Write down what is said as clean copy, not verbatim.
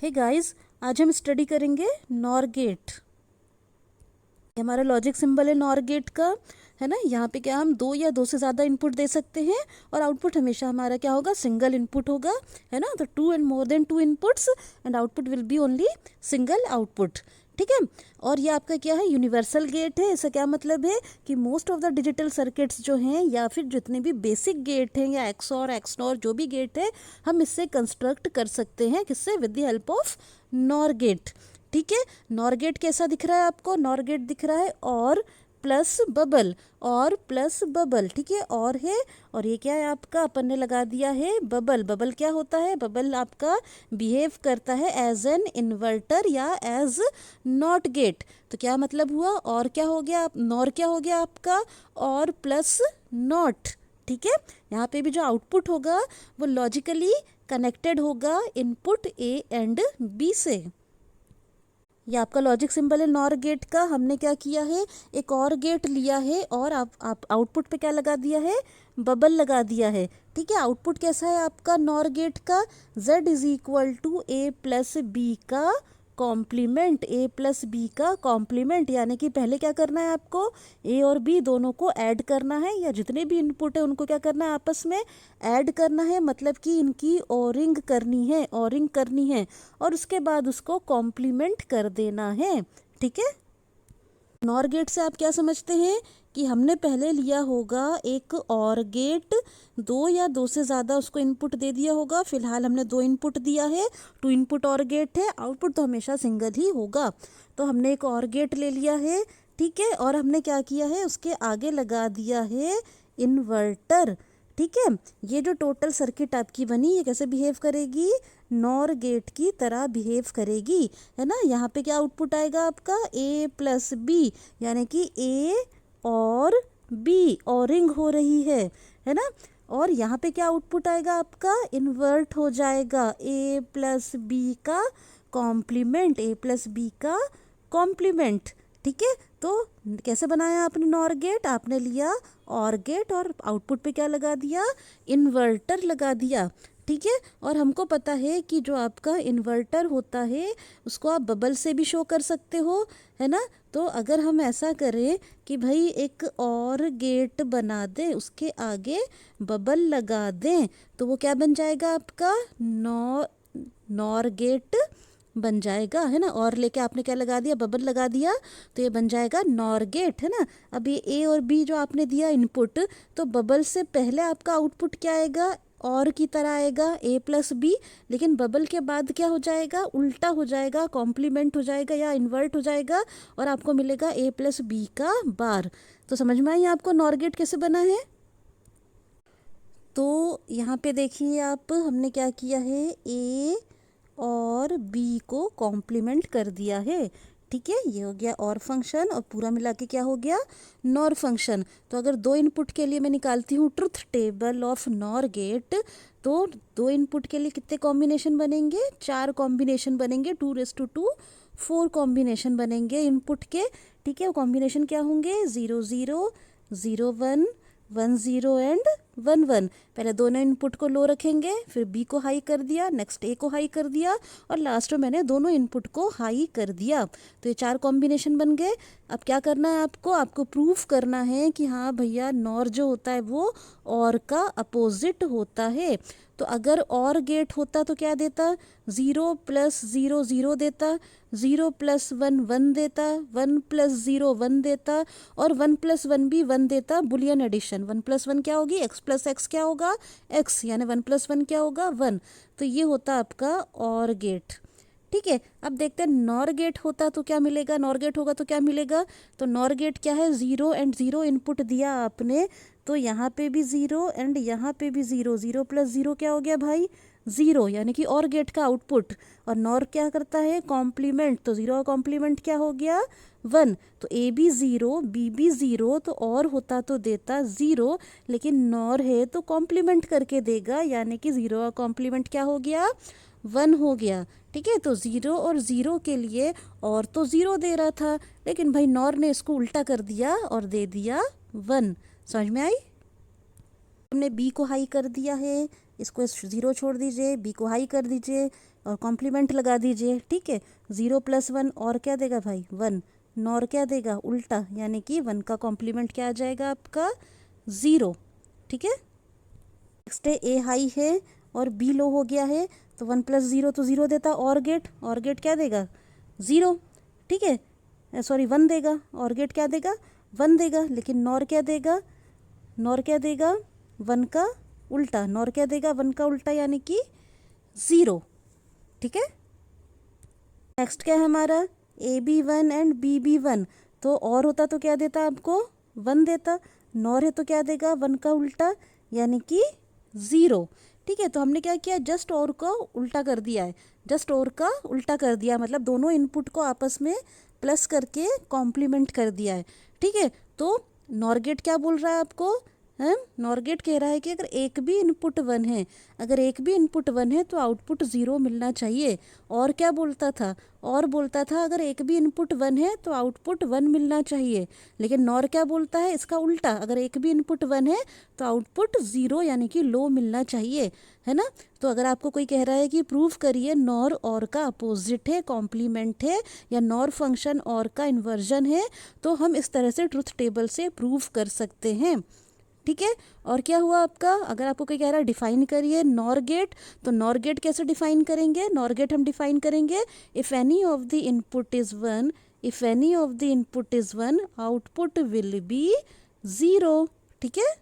Hey guys, आज हम study करेंगे नॉर गेट। हमारा लॉजिक सिंबल है नॉर गेट का, है ना। यहाँ पे क्या हम दो या दो से ज़्यादा इनपुट दे सकते हैं और आउटपुट हमेशा हमारा क्या होगा, सिंगल इनपुट होगा, है ना। तो 2 and more than 2 inputs and output will be only single output, ठीक है। और ये आपका क्या है, यूनिवर्सल गेट है। इसका क्या मतलब है कि most of the digital circuits जो हैं या फिर जितने भी बेसिक गेट हैं या एक्सऑर एक्सनॉर जो भी गेट है, हम इससे कंस्ट्रक्ट कर सकते हैं। किससे? With the help of NOR gate, ठीक है। नॉर गेट कैसा दिख रहा है आपको? नॉर गेट दिख रहा है और प्लस बबल, और प्लस बबल, ठीक है। और है, और ये क्या है आपका, अपन ने लगा दिया है बबल। बबल क्या होता है? बबल आपका बिहेव करता है एज एन इन्वर्टर या एज नॉट गेट। तो क्या मतलब हुआ? और क्या हो गया? नॉर क्या हो गया आपका? और प्लस नॉट, ठीक है। यहाँ पे भी जो आउटपुट होगा वो लॉजिकली कनेक्टेड होगा इनपुट ए एंड बी से। ये आपका लॉजिक सिंबल है नॉर गेट का। हमने क्या किया है, एक और गेट लिया है और आप आउटपुट पे क्या लगा दिया है, बबल लगा दिया है, ठीक है। आउटपुट कैसा है आपका नॉर गेट का? z is equal to A plus B का कॉम्प्लीमेंट, ए प्लस बी का कॉम्प्लीमेंट। यानी कि पहले क्या करना है आपको, ए और बी दोनों को ऐड करना है, या जितने भी इनपुट है उनको क्या करना है, आपस में ऐड करना है। मतलब कि इनकी ओरिंग करनी है, ओरिंग करनी है, और उसके बाद उसको कॉम्प्लीमेंट कर देना है, ठीक है। नॉर गेट से आप क्या समझते हैं कि हमने पहले लिया होगा एक और गेट, दो या दो से ज़्यादा उसको इनपुट दे दिया होगा। फिलहाल हमने 2 इनपुट दिया है, 2 इनपुट और गेट है, आउटपुट तो हमेशा सिंगल ही होगा। तो हमने एक और गेट ले लिया है, ठीक है। और हमने क्या किया है, उसके आगे लगा दिया है इन्वर्टर, ठीक है। ये जो टोटल सर्किट आपकी बनी, ये कैसे बिहेव करेगी, नॉर गेट की तरह बिहेव करेगी, है ना। यहाँ पे क्या आउटपुट आएगा आपका, ए प्लस बी, यानी कि ए और बी ओरिंग हो रही है ना। और यहाँ पे क्या आउटपुट आएगा आपका, इन्वर्ट हो जाएगा, ए प्लस बी का कॉम्प्लीमेंट, ए प्लस बी का कॉम्प्लीमेंट, ठीक है। तो कैसे बनाया आपने नॉर गेट? आपने लिया और गेट और आउटपुट पे क्या लगा दिया, इन्वर्टर लगा दिया, ठीक है। और हमको पता है कि जो आपका इन्वर्टर होता है उसको आप बबल से भी शो कर सकते हो, है ना। तो अगर हम ऐसा करें कि भाई एक और गेट बना दें, उसके आगे बबल लगा दें, तो वो क्या बन जाएगा आपका, नॉर गेट बन जाएगा, है ना। और लेके आपने क्या लगा दिया, बबल लगा दिया, तो ये बन जाएगा नॉर गेट, है ना। अब ये ए और बी जो आपने दिया इनपुट, तो बबल से पहले आपका आउटपुट क्या आएगा, और की तरह आएगा, ए प्लस बी। लेकिन बबल के बाद क्या हो जाएगा, उल्टा हो जाएगा, कॉम्प्लीमेंट हो जाएगा या इन्वर्ट हो जाएगा, और आपको मिलेगा ए प्लस बी का बार। तो समझ में आई आपको नॉर गेट कैसे बना है? तो यहाँ पे देखिए आप, हमने क्या किया है, ए और बी को कॉम्प्लीमेंट कर दिया है, ठीक है। ये हो गया और फंक्शन, और पूरा मिला के क्या हो गया, नॉर फंक्शन। तो अगर 2 इनपुट के लिए मैं निकालती हूँ truth table of NOR gate, तो 2 इनपुट के लिए कितने कॉम्बिनेशन बनेंगे, 4 कॉम्बिनेशन बनेंगे, 2 to 4 कॉम्बिनेशन बनेंगे इनपुट के, ठीक है। वो कॉम्बिनेशन क्या होंगे, 0 0 0 1 1 0 एंड 1 1। पहले दोनों इनपुट को लो रखेंगे, फिर बी को हाई कर दिया, नेक्स्ट ए को हाई कर दिया, और लास्ट में मैंने दोनों इनपुट को हाई कर दिया। तो ये 4 कॉम्बिनेशन बन गए। अब क्या करना है आपको प्रूफ करना है कि हाँ भैया, नॉर जो होता है वो और का अपोजिट होता है। तो अगर और गेट होता तो क्या देता, 0 + 0 0 देता, 0 + 1 1 देता, 1 + 0 1 देता, और 1 + 1 भी 1 देता। बुलियन एडिशन, 1 + 1 क्या होगी, x + x क्या होगा, x, यानी 1 + 1 क्या होगा, 1। तो ये होता आपका और गेट, ठीक है। अब देखते हैं नॉर गेट होता तो क्या मिलेगा, नॉर गेट होगा तो क्या मिलेगा। तो नॉर गेट क्या है, 0 एंड 0 इनपुट दिया आपने, तो यहाँ पे भी 0 एंड यहाँ पे भी 0, 0 + 0 क्या हो गया भाई, 0, यानी कि और गेट का आउटपुट। और नॉर क्या करता है, कॉम्प्लीमेंट, तो 0 का कॉम्प्लीमेंट क्या हो गया, 1। तो ए भी 0, बी भी 0, तो और होता तो देता 0, लेकिन नॉर है तो कॉम्प्लीमेंट करके देगा, यानी कि 0 का कॉम्प्लीमेंट क्या हो गया, 1 हो गया, ठीक है। तो 0 और 0 के लिए और तो 0 दे रहा था, लेकिन भाई नॉर ने इसको उल्टा कर दिया और दे दिया 1। समझ में आई? हमने बी को हाई कर दिया है, इसको 0 छोड़ दीजिए, बी को हाई कर दीजिए, और कॉम्प्लीमेंट लगा दीजिए, ठीक है। 0 + 1 और क्या देगा भाई 1, नॉर क्या देगा उल्टा, यानी कि 1 का कॉम्प्लीमेंट क्या आ जाएगा आपका 0, ठीक है। नेक्स्ट है ए हाई है और बी लो हो गया है, तो 1 + 0 तो 0 देता, और गेट क्या देगा 0, ठीक है, सॉरी 1 देगा, और गेट क्या देगा 1 देगा, लेकिन नॉर क्या देगा 1 का उल्टा, नॉर क्या देगा 1 का उल्टा यानी कि 0, ठीक है। नेक्स्ट क्या है हमारा AB1 एंड BB1, तो और होता तो क्या देता आपको 1 देता, नॉर है तो क्या देगा 1 का उल्टा यानी कि 0, ठीक है। तो हमने क्या किया, जस्ट और का उल्टा कर दिया है, जस्ट और का उल्टा कर दिया, मतलब दोनों इनपुट को आपस में प्लस करके कॉम्प्लीमेंट कर दिया है, ठीक है। तो नॉर गेट क्या बोल रहा है आपको, है नॉर गेट कह रहा है कि अगर एक भी इनपुट 1 है, अगर एक भी इनपुट 1 है तो आउटपुट 0 मिलना चाहिए। और क्या बोलता था, और बोलता था अगर एक भी इनपुट 1 है तो आउटपुट 1 मिलना चाहिए, लेकिन नॉर क्या बोलता है इसका उल्टा, अगर एक भी इनपुट 1 है तो आउटपुट 0 यानी कि लो मिलना चाहिए, है ना। तो अगर आपको कोई कह रहा है कि प्रूव करिए नॉर और का अपोजिट है, कॉम्प्लीमेंट है, या नॉर फंक्शन और का इन्वर्जन है, तो हम इस तरह से ट्रुथ टेबल से प्रूव कर सकते हैं, ठीक है। और क्या हुआ आपका, अगर आपको कोई कह रहा है डिफाइन करिए नॉर गेट, तो नॉर गेट कैसे डिफाइन करेंगे, नॉर गेट हम डिफाइन करेंगे if any of the input is 1, if any of the input is 1 output will be 0, ठीक है।